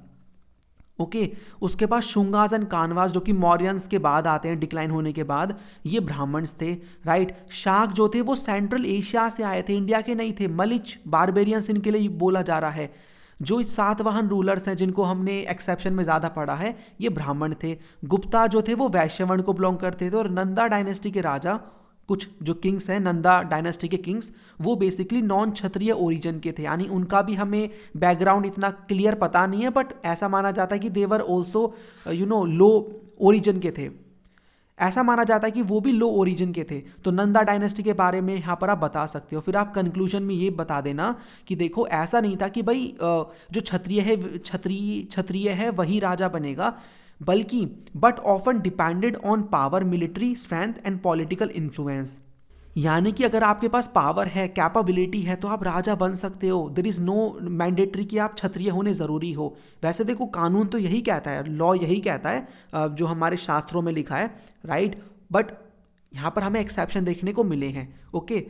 ओके उसके बाद शुंगास एंड कानवास जो कि मौर्यंस के बाद आते हैं, डिक्लाइन होने के बाद, ये ब्राह्मण्स थे, राइट। शाक जो थे वो सेंट्रल एशिया से आए थे, इंडिया के नहीं थे। मलिच बारबेरियंस इनके लिए बोला जा रहा है। जो सातवाहन रूलर्स हैं जिनको हमने एक्सेप्शन में ज़्यादा पढ़ा है, ये ब्राह्मण थे। गुप्ता जो थे वो वैश्य वर्ण को बिलोंग करते थे, और नंदा डायनेस्टी के राजा, कुछ जो किंग्स हैं नंदा डायनेस्टी के किंग्स, वो बेसिकली नॉन क्षत्रिय ओरिजिन के थे, यानी उनका भी हमें बैकग्राउंड इतना क्लियर पता नहीं है, बट ऐसा माना जाता है कि देवर ऑल्सो लो ओरिजिन के थे, ऐसा माना जाता है कि वो भी लो ओरिजिन के थे। तो नंदा डायनेस्टी के बारे में यहाँ पर आप बता सकते हो। फिर आप कंक्लूजन में ये बता देना कि देखो ऐसा नहीं था कि भाई जो क्षत्रिय है वही राजा बनेगा, बल्कि but often depended on power, military strength and political influence, यानी कि अगर आपके पास पावर है, कैपेबिलिटी है, तो आप राजा बन सकते हो। देयर इज़ नो मैंडेटरी कि आप क्षत्रिय होने ज़रूरी हो। वैसे देखो कानून तो यही कहता है, लॉ यही कहता है, जो हमारे शास्त्रों में लिखा है, राइट। बट यहाँ पर हमें एक्सेप्शन देखने को मिले हैं। ओके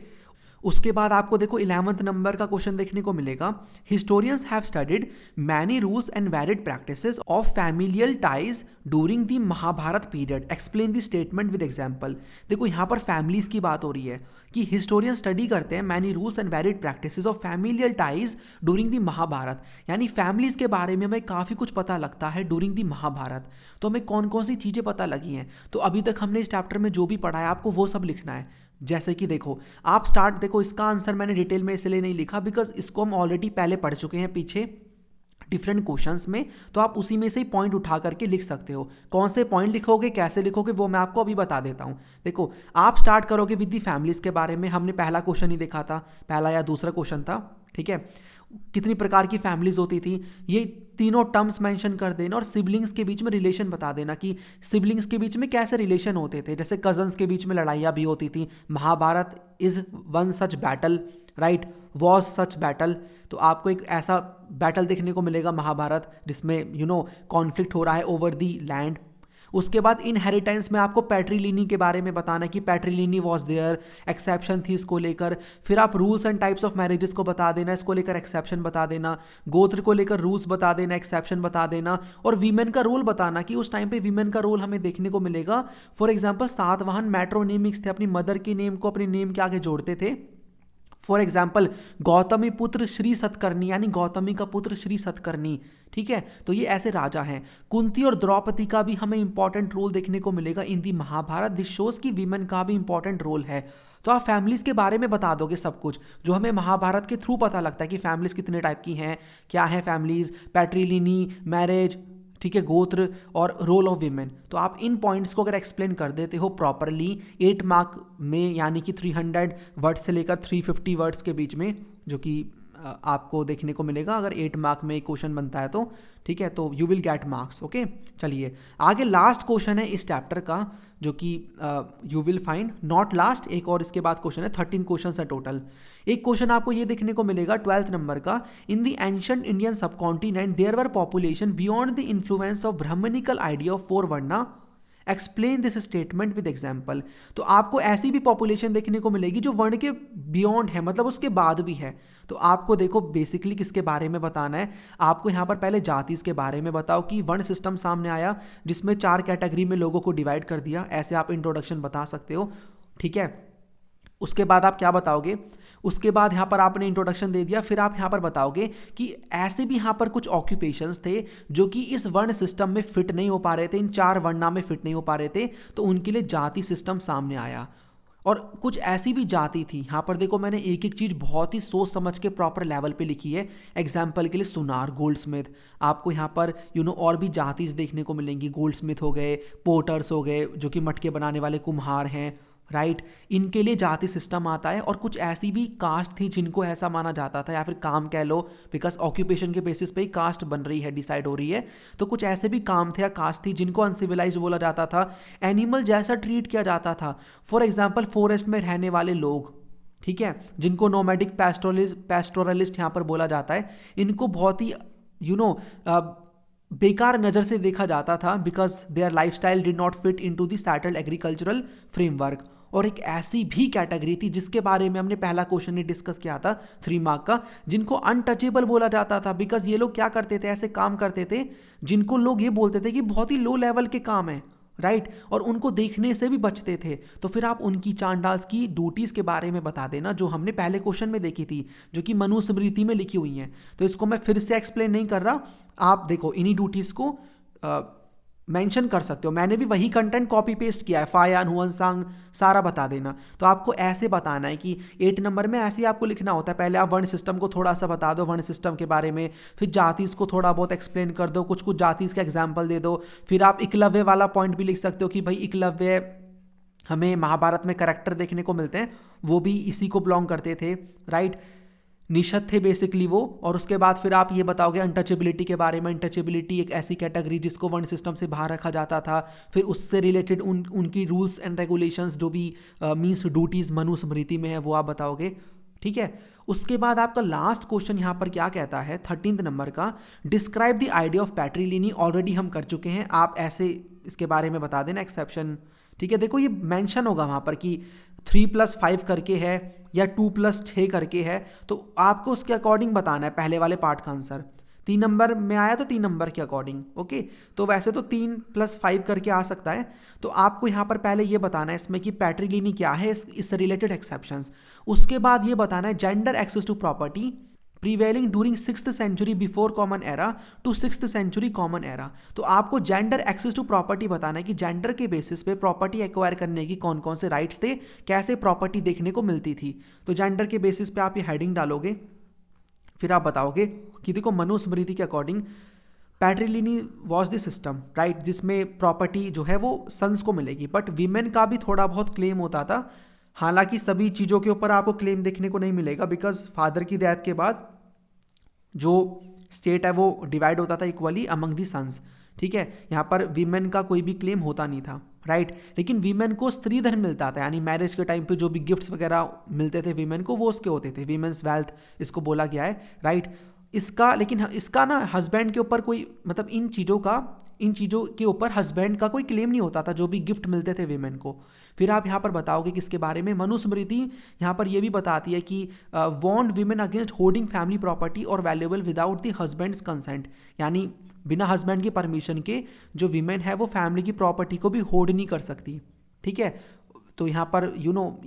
उसके बाद आपको देखो 11th नंबर का क्वेश्चन देखने को मिलेगा। Historians have studied many rules and valid practices of familial ties during the Mahabharata period, explain the statement with example. देखो यहाँ पर फैमिलीज की बात हो रही है कि हिस्टोरियन स्टडी करते हैं many rules and valid practices of familial ties during the Mahabharata, यानी फैमिलीज के बारे में हमें काफ़ी कुछ पता लगता है ड्यूरिंग द महाभारत। तो हमें कौन कौन सी चीज़ें पता लगी हैं, तो अभी तक हमने इस चैप्टर में जो भी पढ़ा है आपको वो सब लिखना है। जैसे कि देखो आप देखो इसका आंसर मैंने डिटेल में इसलिए नहीं लिखा बिकॉज इसको हम ऑलरेडी पहले पढ़ चुके हैं पीछे डिफरेंट क्वेश्चंस में, तो आप उसी में से ही पॉइंट उठा करके लिख सकते हो। कौन से पॉइंट लिखोगे, कैसे लिखोगे, वो मैं आपको अभी बता देता हूँ। देखो आप स्टार्ट करोगे विद दी फैमिलीज के बारे में, हमने पहला क्वेश्चन ही देखा था, पहला या दूसरा क्वेश्चन था, ठीक है। कितनी प्रकार की फैमिलीज होती थी, ये तीनों टर्म्स मेंशन कर देना, और सिबलिंग्स के बीच में रिलेशन बता देना कि सिबलिंग्स के बीच में कैसे रिलेशन होते थे। जैसे कजन्स के बीच में लड़ाइयाँ भी होती थी। Mahabharata is one such battle, right, was such battle. तो आपको एक ऐसा बैटल देखने को मिलेगा महाभारत जिसमें कॉन्फ्लिक्ट हो रहा है ओवर दी लैंड। उसके बाद इनहेरिटेंस में आपको पैट्रीलिनी के बारे में बताना कि पैट्रीलिनी वॉज देयर, एक्सेप्शन थी इसको लेकर। फिर आप rules and types of marriages को बता देना, इसको लेकर एक्सेप्शन बता देना। गोत्र को लेकर रूल्स बता देना, एक्सेप्शन बता देना। और वीमेन का रोल बताना कि उस टाइम पे वीमेन का रोल हमें देखने को मिलेगा। फॉर एग्जाम्पल सातवाहन मैट्रोनिमिक्स थे, अपनी मदर के नेम को अपने नेम के आगे जोड़ते थे। फॉर एग्जाम्पल गौतमी पुत्र श्री सतकर्णी, यानी गौतमी का पुत्र श्री सतकर्णी, ठीक है। तो ये ऐसे राजा हैं। कुंती और द्रौपदी का भी हमें इंपॉर्टेंट रोल देखने को मिलेगा इन दी महाभारत। दिस शोज की वीमेन का भी इंपॉर्टेंट रोल है। तो आप फैमिलीज के बारे में बता दोगे सब कुछ जो हमें महाभारत के थ्रू पता लगता है कि फैमिलीज कितने टाइप की हैं, क्या है फैमिलीज, पैट्रीलिनी, मैरिज, ठीक है, गोत्र और रोल ऑफ वीमेन। तो आप इन पॉइंट्स को अगर एक्सप्लेन कर देते हो प्रॉपरली 8 मार्क में, यानी कि 300 वर्ड्स से लेकर 350 वर्ड्स के बीच में, जो कि आपको देखने को मिलेगा अगर 8 मार्क में एक क्वेश्चन बनता है तो, ठीक है, तो you will get marks. Okay चलिए आगे लास्ट क्वेश्चन है इस चैप्टर का, जो कि you will find not last, एक और इसके बाद क्वेश्चन है। 13 क्वेश्चन है टोटल। एक क्वेश्चन आपको ये देखने को मिलेगा 12th नंबर का। In the ancient Indian subcontinent there were population beyond the influence of Brahmanical idea of 4 varna, explain this statement with example. तो आपको ऐसी भी पॉपुलेशन देखने को मिलेगी जो वर्ण के बियॉन्ड है, मतलब उसके बाद भी है। तो आपको देखो बेसिकली किसके बारे में बताना है, आपको यहाँ पर पहले जातिज के बारे में बताओ कि वर्ण सिस्टम सामने आया जिसमें 4 कैटेगरी में लोगों को डिवाइड कर दिया, ऐसे आप इंट्रोडक्शन बता सकते हो, ठीक है। उसके बाद आप क्या बताओगे, उसके बाद यहाँ पर आपने इंट्रोडक्शन दे दिया, फिर आप यहाँ पर बताओगे कि ऐसे भी यहाँ पर कुछ ऑक्यूपेशंस थे जो कि इस वर्ण सिस्टम में फिट नहीं हो पा रहे थे, इन 4 वर्णा में फिट नहीं हो पा रहे थे, तो उनके लिए जाति सिस्टम सामने आया। और कुछ ऐसी भी जाति थी, यहाँ पर देखो मैंने एक एक चीज़ बहुत ही सोच समझ के प्रॉपर लेवल पे लिखी है। एग्जाम्पल के लिए सुनार, गोल्डस्मिथ, आपको यहाँ पर और भी जातिज देखने को मिलेंगी। गोल्डस्मिथ हो गए, पोर्टर्स हो गए जो कि मटके बनाने वाले कुम्हार हैं, राइट, इनके लिए जाति सिस्टम आता है। और कुछ ऐसी भी कास्ट थी जिनको ऐसा माना जाता था, या फिर काम कह लो, बिकॉज ऑक्यूपेशन के बेसिस पे ही कास्ट बन रही है, डिसाइड हो रही है। तो कुछ ऐसे भी काम थे या कास्ट थी जिनको अनसिविलाइज बोला जाता था, एनिमल जैसा ट्रीट किया जाता था। फॉर एग्जाम्पल फॉरेस्ट में रहने वाले लोग, ठीक है, जिनको नोमैडिक पैस्टोरलिस्ट यहाँ पर बोला जाता है, इनको बहुत ही बेकार नज़र से देखा जाता था, because their life style did not fit into the settled agricultural framework. और एक ऐसी भी कैटेगरी थी जिसके बारे में हमने पहला क्वेश्चन में डिस्कस किया था 3 मार्क का, जिनको अनटचेबल बोला जाता था, बिकॉज ये लोग क्या करते थे, ऐसे काम करते थे जिनको लोग ये बोलते थे कि बहुत ही लो लेवल के काम है, राइट, और उनको देखने से भी बचते थे। तो फिर आप उनकी चांडाल्स की ड्यूटीज़ के बारे में बता देना, जो हमने पहले क्वेश्चन में देखी थी, जो कि मनुस्मृति में लिखी हुई हैं। तो इसको मैं फिर से एक्सप्लेन नहीं कर रहा, आप देखो इन्हीं ड्यूटीज़ को मेंशन कर सकते हो। मैंने भी वही कंटेंट कॉपी पेस्ट किया है, फायान हुआनसांग सारा बता देना। तो आपको ऐसे बताना है कि 8 नंबर में ऐसे ही आपको लिखना होता है। पहले आप वर्ण सिस्टम को थोड़ा सा बता दो, वर्ण सिस्टम के बारे में, फिर जातिस को थोड़ा बहुत एक्सप्लेन कर दो, कुछ कुछ जातिस का एग्जाम्पल दे दो। फिर आप एकलव्य वाला पॉइंट भी लिख सकते हो कि भाई एकलव्य हमें महाभारत में कैरेक्टर देखने को मिलते हैं, वो भी इसी को बिलोंग करते थे, राइट, निषद थे बेसिकली वो। और उसके बाद फिर आप ये बताओगे अनटचेबिलिटी के बारे में। अनटचेबिलिटी एक ऐसी कैटेगरी जिसको वर्ण सिस्टम से बाहर रखा जाता था। फिर उससे रिलेटेड उनकी रूल्स एंड रेगुलेशंस जो भी मीन्स ड्यूटीज़ मनुस्मृति में है वो आप बताओगे, ठीक है। उसके बाद आपका लास्ट क्वेश्चन यहाँ पर क्या कहता है 13 नंबर का, describe the idea of patriliny. Already हम कर चुके हैं, आप ऐसे इसके बारे में बता देना एक्सेप्शन, ठीक है। देखो ये मेंशन होगा वहाँ पर कि 3+5 करके है या 2+6 करके है, तो आपको उसके अकॉर्डिंग बताना है पहले वाले पार्ट का आंसर। 3 नंबर में आया तो 3 नंबर के अकॉर्डिंग, ओके। तो वैसे तो 3+5 करके आ सकता है, तो आपको यहाँ पर पहले ये बताना है इसमें कि पैट्रिलिनी क्या है, इससे रिलेटेड एक्सेप्शंस। उसके बाद ये बताना है gender access to property prevailing during 6th century before common era to 6th century common era. तो आपको जेंडर एक्सेस टू प्रॉपर्टी बताना है कि जेंडर के बेसिस पे प्रॉपर्टी एक्वायर करने की कौन कौन से राइट्स थे, कैसे प्रॉपर्टी देखने को मिलती थी। तो जेंडर के बेसिस पे आप ये हेडिंग डालोगे, फिर आप बताओगे कि देखो मनुस्मृति के according patriliny was the system, right, जिसमें प्रॉपर्टी जो है वो सन्स को मिलेगी, बट वीमेन का भी थोड़ा बहुत क्लेम होता था। हालांकि सभी चीज़ों के ऊपर आपको क्लेम देखने को नहीं मिलेगा, बिकॉज फादर की डेथ के बाद जो स्टेट है वो डिवाइड होता था इक्वली अमंग दी सन्स, ठीक है। यहाँ पर वीमेन का कोई भी क्लेम होता नहीं था, राइट। लेकिन वीमेन को स्त्री धन मिलता था, यानी मैरिज के टाइम पे जो भी गिफ्ट्स वगैरह मिलते थे वीमेन को, वो उसके होते थे, वीमेन्स वेल्थ इसको बोला गया है, राइट। लेकिन इसका ना हस्बैंड के ऊपर कोई, मतलब इन चीज़ों के ऊपर हस्बैंड का कोई क्लेम नहीं होता था, जो भी गिफ्ट मिलते थे वीमेन को। फिर आप यहाँ पर बताओगे किसके बारे में, मनुस्मृति यहाँ पर ये भी बताती है कि warned women against holding family property और valuable without the husband's consent, यानी बिना हस्बैंड की परमिशन के जो वीमेन है वो फैमिली की प्रॉपर्टी को भी होल्ड नहीं कर सकती, ठीक है। तो यहाँ पर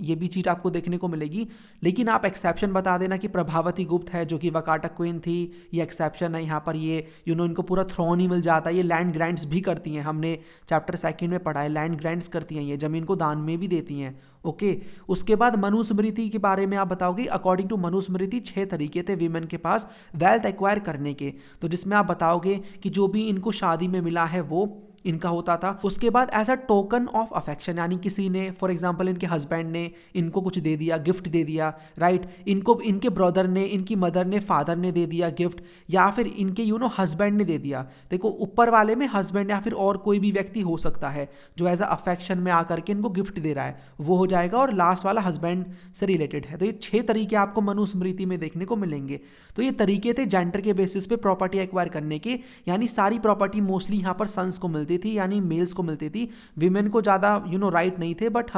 ये भी चीज़ आपको देखने को मिलेगी। लेकिन आप एक्सेप्शन बता देना कि प्रभावती गुप्त है जो कि वकाटक क्वीन थी, ये एक्सेप्शन है। यहाँ पर ये इनको पूरा थ्रोन ही मिल जाता है। ये लैंड ग्रांट्स भी करती हैं, हमने चैप्टर 2 में पढ़ा है, लैंड ग्रांट्स करती हैं, ये ज़मीन को दान में भी देती हैं, ओके। उसके बाद मनुस्मृति के बारे में आप बताओगे, अकॉर्डिंग टू मनुस्मृति 6 तरीके थे वीमेन के पास वेल्थ एक्वायर करने के, तो जिसमें आप बताओगे कि जो भी इनको शादी में मिला है वो इनका होता था। उसके बाद as a token of affection, यानी किसी ने फॉर एग्जांपल इनके हस्बैंड ने इनको कुछ दे दिया, गिफ्ट दे दिया, राइट, इनको इनके ब्रदर ने, इनकी मदर ने, फादर ने दे दिया गिफ्ट, या फिर इनके हस्बैंड ने दे दिया। देखो ऊपर वाले में हस्बैंड या फिर और कोई भी व्यक्ति हो सकता है जो एज अ अफेक्शन में आकर के इनको गिफ्ट दे रहा है, वो हो जाएगा। और लास्ट वाला हस्बैंड से रिलेटेड है। तो ये 6 तरीके आपको मनुस्मृति में देखने को मिलेंगे। तो ये तरीके थे जेंडर के बेसिस पे प्रॉपर्टी एक्वायर करने के, यानी सारी प्रॉपर्टी मोस्टली यहाँ पर सन्स को मिलती थी, यानी मेल्स को मिलती थी। विमेन को ज़्यादा राइट नहीं थे, बट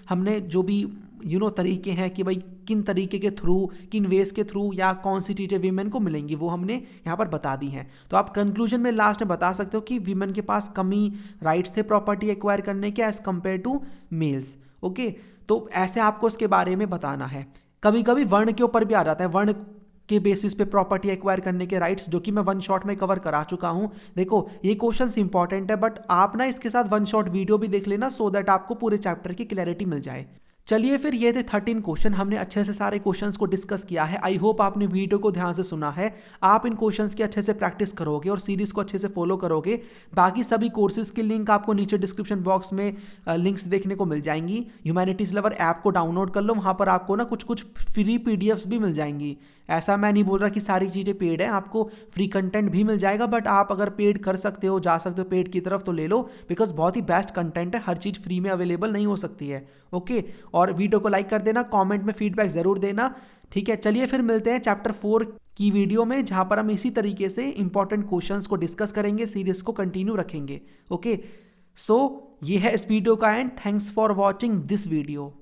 हमने जो भी तरीके हैं कि भाई किन तरीके के थ्रू, किन वेज के थ्रू या कौन सी चीज़ें वीमेन को मिलेंगी, वो हमने यहाँ पर बता दी हैं। तो आप कंक्लूजन में लास्ट में बता सकते हो कि वीमेन के पास कमी राइट्स थे प्रॉपर्टी एक्वायर करने के as compare to males, okay. तो ऐसे आपको इसके बारे में बताना है। कभी कभी वर्ण के ऊपर भी आ जाता है, वर्ण के बेसिस पे प्रॉपर्टी एक्वायर करने के राइट्स, जो कि मैं वन शॉट में कवर करा चुका हूं। देखो ये क्वेश्चंस इंपॉर्टेंट है, बट आप ना इसके साथ वन शॉट वीडियो भी देख लेना सो दैट आपको पूरे चैप्टर की क्लैरिटी मिल जाए। चलिए फिर ये थे 13 क्वेश्चन, हमने अच्छे से सारे क्वेश्चंस को डिस्कस किया है। आई होप आपने वीडियो को ध्यान से सुना है, आप इन क्वेश्चंस की अच्छे से प्रैक्टिस करोगे और सीरीज को अच्छे से फॉलो करोगे। बाकी सभी कोर्सेज की लिंक आपको नीचे डिस्क्रिप्शन बॉक्स में लिंक्स देखने को मिल जाएंगी। ह्यूमैनिटीज लवर ऐप को डाउनलोड कर लो, वहाँ पर आपको ना कुछ कुछ फ्री पीडीएफ्स भी मिल जाएंगी। ऐसा मैं नहीं बोल रहा कि सारी चीज़ें पेड है, आपको फ्री कंटेंट भी मिल जाएगा, बट आप अगर पेड कर सकते हो, जा सकते हो पेड की तरफ, तो ले लो, बिकॉज बहुत ही बेस्ट कंटेंट है। हर चीज़ फ्री में अवेलेबल नहीं हो सकती है। ओके, और वीडियो को लाइक कर देना, कमेंट में फीडबैक जरूर देना। ठीक है, चलिए फिर मिलते हैं चैप्टर 4 की वीडियो में, जहां पर हम इसी तरीके से इंपॉर्टेंट क्वेश्चंस को डिस्कस करेंगे, सीरीज को कंटिन्यू रखेंगे। ओके, सो ये है इस वीडियो का and. Thanks for watching this video.